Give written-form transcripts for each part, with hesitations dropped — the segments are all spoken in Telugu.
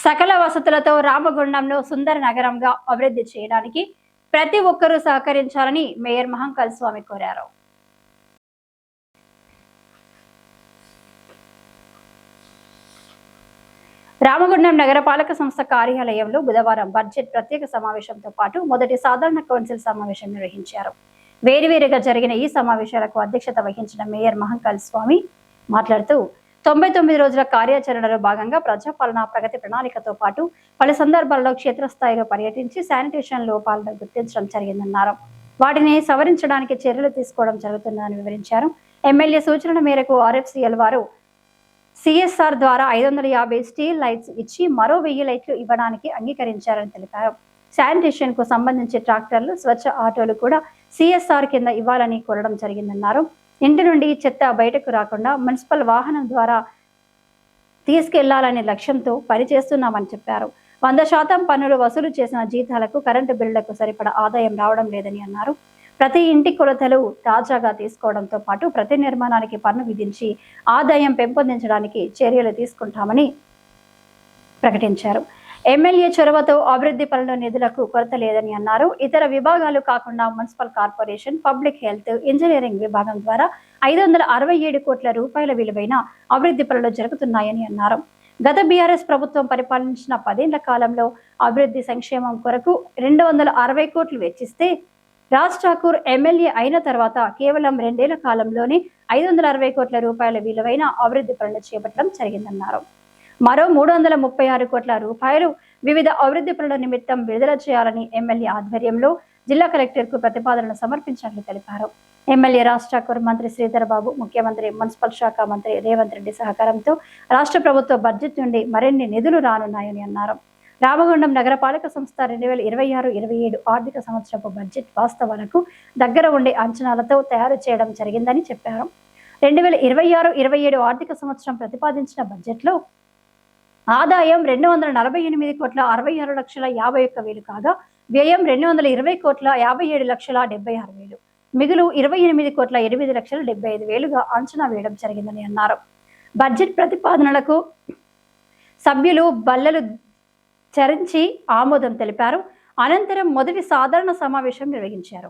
సకల వసతులతో రామగుండంను సుందర నగరంగా అభివృద్ధి చేయడానికి ప్రతి ఒక్కరూ సహకరించాలని మేయర్ మహంకాళ స్వామి కోరారు. రామగుండం నగరపాలక సంస్థ కార్యాలయంలో బుధవారం బడ్జెట్ ప్రత్యేక సమావేశంతో పాటు మొదటి సాధారణ కౌన్సిల్ సమావేశం నిర్వహించారు. వేరువేరుగా జరిగిన ఈ సమావేశాలకు అధ్యక్షత వహించిన మేయర్ మహంకాళ స్వామి మాట్లాడుతూ 99 రోజుల కార్యాచరణలో భాగంగా ప్రజాపాలన ప్రగతి ప్రణాళికతో పాటు పలు సందర్భాల్లో క్షేత్రస్థాయిలో పర్యటించి శానిటేషన్ లోపాలను గుర్తించడం జరిగిందన్నారు. వాటిని సవరించడానికి చర్యలు తీసుకోవడం జరుగుతుందని వివరించారు. ఎమ్మెల్యే సూచనల మేరకు ఆర్ఎఫ్సిఎల్ వారు సిఎస్ఆర్ ద్వారా 550 స్టీల్ లైట్స్ ఇచ్చి మరో 1000 లైట్లు ఇవ్వడానికి అంగీకరించారని తెలిపారు. శానిటేషన్ కు సంబంధించి ట్రాక్టర్లు, స్వచ్ఛ ఆటోలు కూడా సిఎస్ఆర్ కింద ఇవ్వాలని కోరడం జరిగిందన్నారు. ఇంటి నుండి చెత్త బయటకు రాకుండా మున్సిపల్ వాహనం ద్వారా తీసుకెళ్లాలనే లక్ష్యంతో పనిచేస్తున్నామని చెప్పారు. 100% పన్నులు వసూలు చేసిన జీతాలకు, కరెంటు బిల్లులకు సరిపడా ఆదాయం రావడం లేదని అన్నారు. ప్రతి ఇంటి కొలతలు తాజాగా తీసుకోవడంతో పాటు ప్రతి నిర్మాణానికి పన్ను విధించి ఆదాయం పెంపొందించడానికి చర్యలు తీసుకుంటామని ప్రకటించారు. ఎమ్మెల్యే చొరవతో అభివృద్ధి పనుల నిధులకు కొరత లేదని అన్నారు. ఇతర విభాగాలు కాకుండా municipal corporation, public health, engineering విభాగం ద్వారా 567 కోట్ల రూపాయల విలువైన అభివృద్ధి పనులు జరుగుతున్నాయని అన్నారు. గత బీఆర్ఎస్ ప్రభుత్వం పరిపాలించిన 10 ఏళ్ల కాలంలో అభివృద్ధి సంక్షేమం కొరకు 260 కోట్లు వెచ్చిస్తే రాజ్ ఠాకూర్ ఎమ్మెల్యే అయిన తర్వాత కేవలం 2 ఏళ్ల కాలంలోనే 560 కోట్ల రూపాయల విలువైన అభివృద్ధి పనులు చేపట్టడం జరిగిందన్నారు. మరో 336 కోట్ల రూపాయలు వివిధ అభివృద్ధి పనుల నిమిత్తం విడుదల చేయాలని ఎమ్మెల్యే ఆధ్వర్యంలో జిల్లా కలెక్టర్ కు ప్రతిపాదనలు సమర్పించినట్లు తెలిపారు. ఎమ్మెల్యే రాజ్ ఠాకూర్, మంత్రి శ్రీధర్ బాబు, ముఖ్యమంత్రి, మున్సిపల్ శాఖ మంత్రి రేవంత్ రెడ్డి సహకారంతో రాష్ట్ర ప్రభుత్వ బడ్జెట్ నుండి మరిన్ని నిధులు రానున్నాయని అన్నారు. రామగుండం నగరపాలక సంస్థ 2026-27 ఆర్థిక సంవత్సరపు బడ్జెట్ వాస్తవాలకు దగ్గర ఉండే అంచనాలతో తయారు చేయడం జరిగిందని చెప్పారు. 2026-27 ఆర్థిక సంవత్సరం ప్రతిపాదించిన బడ్జెట్లో ఆదాయం 248 కోట్ల 66 లక్షల 51,000 కాగా వ్యయం 220 కోట్ల 57 లక్షల 76,000, మిగులు 28 కోట్ల 8 లక్షల 75,000గా అంచనా వేయడం జరిగిందని అన్నారు. బడ్జెట్ ప్రతిపాదనలకు సభ్యులు బల్లలు చరించి ఆమోదం తెలిపారు. అనంతరం మొదటి సాధారణ సమావేశం నిర్వహించారు.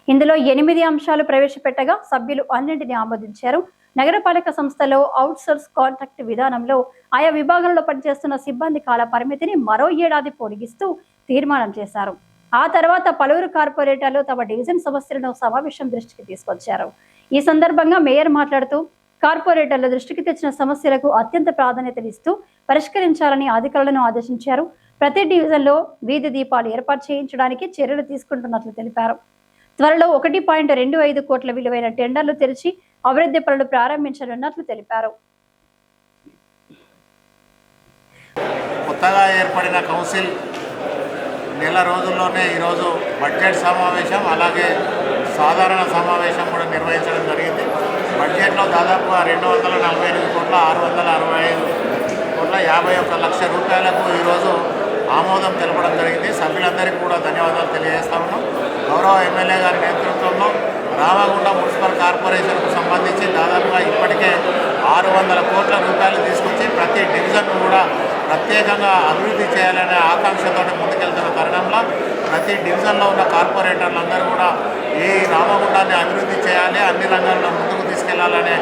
ఇందులో 8 అంశాలు ప్రవేశపెట్టగా సభ్యులు అన్నింటినీ ఆమోదించారు. నగరపాలక సంస్థలో అవుట్సోర్స్ కాంట్రాక్ట్ విధానంలో ఆయా విభాగాల్లో పనిచేస్తున్న సిబ్బంది కాల పరిమితిని మరో 1 ఏడాది పొడిగిస్తూ తీర్మానం చేశారు. ఆ తర్వాత పలువురు కార్పొరేటర్లు తమ డివిజన్ సమస్యలను సమావేశం దృష్టికి తీసుకొచ్చారు. ఈ సందర్భంగా మేయర్ మాట్లాడుతూ కార్పొరేటర్ల దృష్టికి తెచ్చిన సమస్యలకు అత్యంత ప్రాధాన్యతనిస్తూ పరిష్కరించాలని అధికారులను ఆదేశించారు. ప్రతి డివిజన్లో వీధి దీపాలు ఏర్పాటు చేయించడానికి చర్యలు తీసుకుంటున్నట్లు తెలిపారు. త్వరలో 1.25 కోట్ల విలువైన టెండర్లు తెరిచి అభివృద్ధి పనులు ప్రారంభించనున్నట్లు తెలిపారు. కొత్తగా ఏర్పడిన కౌన్సిల్ నెల రోజుల్లోనే ఈరోజు బడ్జెట్ సమావేశం, అలాగే సాధారణ సమావేశం కూడా నిర్వహించడం జరిగింది. బడ్జెట్లో దాదాపుగా 248 కోట్ల 665 కోట్ల 51 లక్షల రూపాయలకు ఈరోజు ఆమోదం తెలపడం జరిగింది. సభ్యులందరికీ కూడా ధన్యవాదాలు తెలియజేస్తా ఉన్నాం. గౌరవ ఎమ్మెల్యే గారి నేతృత్వంలో రామగుండం మున్సిపల్ కార్పొరేషన్కు సంబంధించి దాదాపుగా ఇప్పటికే 600 కోట్ల రూపాయలు తీసుకొచ్చి ప్రతి డివిజన్ను కూడా ప్రత్యేకంగా అభివృద్ధి చేయాలనే ఆకాంక్షతో ముందుకెళ్తున్న తరుణంలో ప్రతి డివిజన్లో ఉన్న కార్పొరేటర్లందరూ కూడా ఈ రామగుండాన్ని అభివృద్ధి చేయాలి, అన్ని రంగాల్లో ముందుకు తీసుకెళ్లాలనే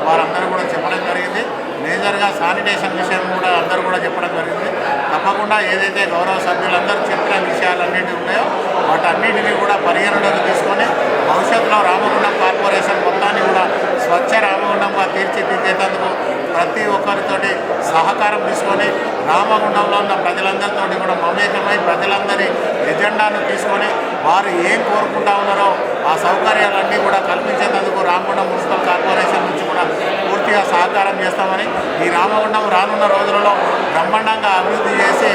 వారందరూ కూడా చెప్పడం జరిగింది. మేజర్గా శానిటేషన్ విషయం కూడా అందరూ కూడా చెప్పడం జరిగింది. తప్పకుండా ఏదైతే గౌరవ సభ్యులందరూ చెప్పిన విషయాలన్నింటి ఉన్నాయో వాటన్నింటినీ కూడా పరిగణలోకి తీసుకొని భవిష్యత్తులో రామగుండం కార్పొరేషన్ మొత్తాన్ని కూడా స్వచ్ఛ రామగుండంగా తీర్చిదిద్దేందుకు ప్రతి ఒక్కరితోటి సహకారం తీసుకొని రామగుండంలో ఉన్న ప్రజలందరితో కూడా మమేకమై ప్రజలందరి ఎజెండాను తీసుకొని వారు ఏం కోరుకుంటా ఉన్నారో ఆ సౌకర్యాలన్నీ కూడా కల్పించేందుకు రామగుండం మున్సిపల్ కార్పొరేషన్ నుంచి కూడా పూర్తిగా సహకారం చేస్తామని, ఈ రామగుండం రానున్న రోజులలో బ్రహ్మాండంగా అభివృద్ధి చేసి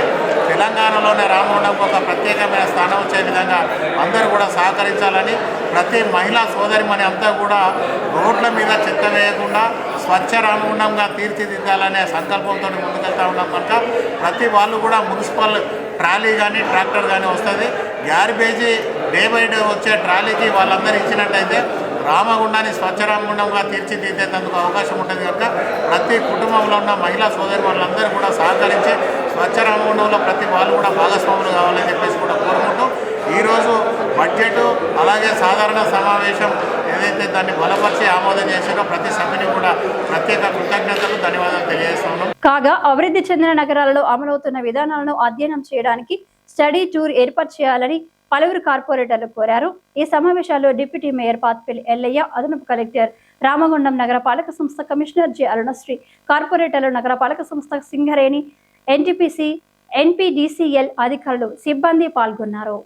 తెలంగాణలోనే రామగుండంకు ఒక ప్రత్యేకమైన స్థానం వచ్చే విధంగా అందరూ కూడా సహకరించాలని, ప్రతి మహిళా సోదరిమణి అంతా కూడా రోడ్ల మీద చెత్త వేయకుండా స్వచ్ఛ రామగుండంగా తీర్చిదిద్దాలనే సంకల్పంతో ముందుకెళ్తా ఉన్నాం కనుక ప్రతి వాళ్ళు కూడా మున్సిపల్ ట్రాలీ కానీ ట్రాక్టర్ కానీ వస్తుంది. గ్యార్బేజీ డే బై డే వచ్చే ట్రాలీకి వాళ్ళందరూ ఇచ్చినట్టయితే రామగుండాన్ని స్వచ్ఛ రామగుండంగా తీర్చిదిద్దేందుకు అవకాశం ఉంటుంది కనుక ప్రతి కుటుంబంలో ఉన్న మహిళా సోదరి వాళ్ళందరూ కూడా సహకరించి స్వచ్ఛ రామగుండంలో ప్రతి వాళ్ళు కూడా భాగస్వాములు కావాలని చెప్పేసి కూడా కోరుకుంటూ ఈరోజు బడ్జెట్ అలాగే సాధారణ సమావేశం ఏదైతే దాన్ని బలపరిచి ఆమోదం చేసిందో ప్రతి సభ్యుని కూడా ప్రత్యేక కృతజ్ఞతలు ధన్యవాదాలు తెలియజేస్తున్నాం. కాగా అభివృద్ధి చెందిన నగరాలలో అమలవుతున్న విధానాలను అధ్యయనం చేయడానికి స్టడీ టూర్ ఏర్పాటు చేయాలని పలువురు కార్పొరేటర్లు కోరారు. ఈ సమావేశాల్లో డిప్యూటీ మేయర్ పాత్పల్లి ఎల్లయ్య, అదనపు కలెక్టర్ రామగుండం, నగరపాలక సంస్థ కమిషనర్ జె అరుణశ్రీ, కార్పొరేటర్లు, నగరపాలక సంస్థ సింగరేణి, ఎన్టీపీసీ, ఎన్పీడీసీఎల్ అధికారులు, సిబ్బంది పాల్గొన్నారు.